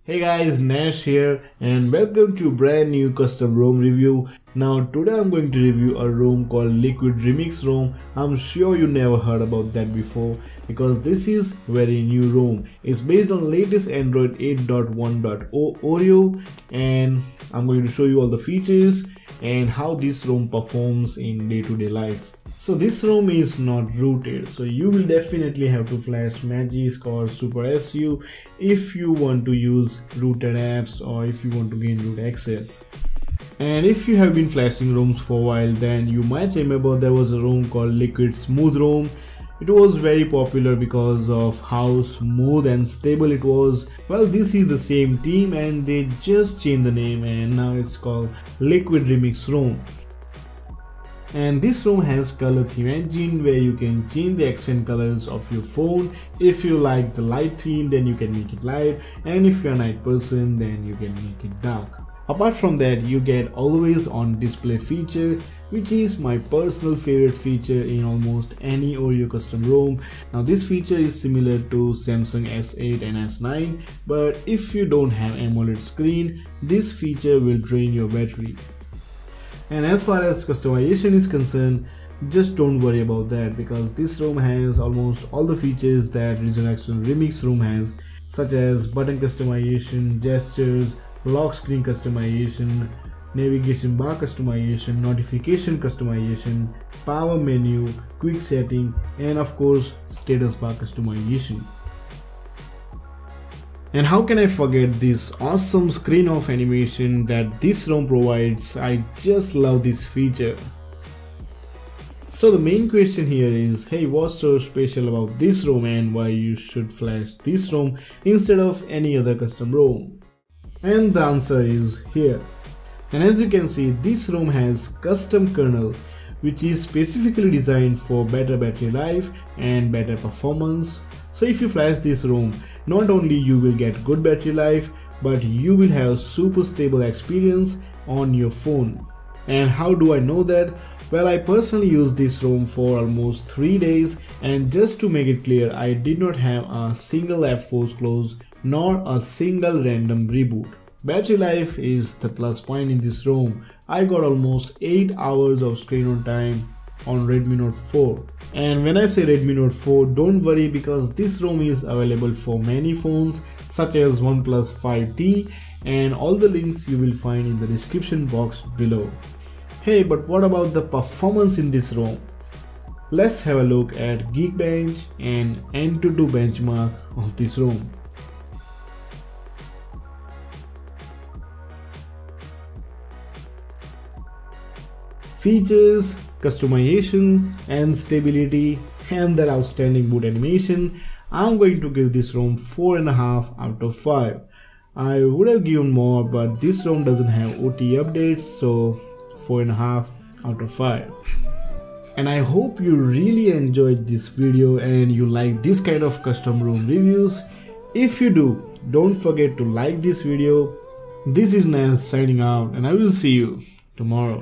Hey guys, Nash here and welcome to brand new custom ROM review. Now today I'm going to review a ROM called Liquid Remix ROM. I'm sure you never heard about that before because this is very new ROM. It's based on latest Android 8.1.0 Oreo and I'm going to show you all the features and how this ROM performs in day-to-day life. So this ROM is not rooted, so you will definitely have to flash Magisk or SuperSU if you want to use rooted apps or if you want to gain root access. And if you have been flashing ROMs for a while, then you might remember there was a ROM called Liquid Smooth ROM. It was very popular because of how smooth and stable it was. Well, this is the same team and they just changed the name and now it's called Liquid Remix ROM. And this ROM has color theme engine where you can change the accent colors of your phone. If you like the light theme, then you can make it light, and if you're a night person, then you can make it dark. Apart from that, you get always on display feature, which is my personal favorite feature in almost any Oreo custom ROM. Now this feature is similar to Samsung S8 and S9, but if you don't have AMOLED screen, this feature will drain your battery. And as far as customization is concerned, just don't worry about that because this ROM has almost all the features that Resurrection Remix ROM has, such as button customization, gestures, lock screen customization, navigation bar customization, notification customization, power menu, quick setting, and of course status bar customization. And how can I forget this awesome screen off animation that this ROM provides? I just love this feature. So the main question here is, hey, what's so special about this ROM and why you should flash this ROM instead of any other custom ROM? And the answer is here. And as you can see, this ROM has custom kernel which is specifically designed for better battery life and better performance. So if you flash this ROM, not only you will get good battery life, but you will have super stable experience on your phone. And how do I know that? Well, I personally used this ROM for almost 3 days, and just to make it clear, I did not have a single app force close nor a single random reboot. Battery life is the plus point in this ROM. I got almost 8 hours of screen on time on Redmi Note 4. And when I say Redmi Note 4, don't worry because this ROM is available for many phones such as OnePlus 5T, and all the links you will find in the description box below. Hey, but what about the performance in this ROM? Let's have a look at Geekbench and AnTuTu benchmark of this ROM. Features, customization and stability and that outstanding boot animation, I'm going to give this ROM 4.5 out of 5. I would have given more, but this ROM doesn't have OT updates, so 4.5 out of 5. And I hope you really enjoyed this video and you like this kind of custom ROM reviews. If you do, don't forget to like this video. This is Nash signing out and I will see you tomorrow.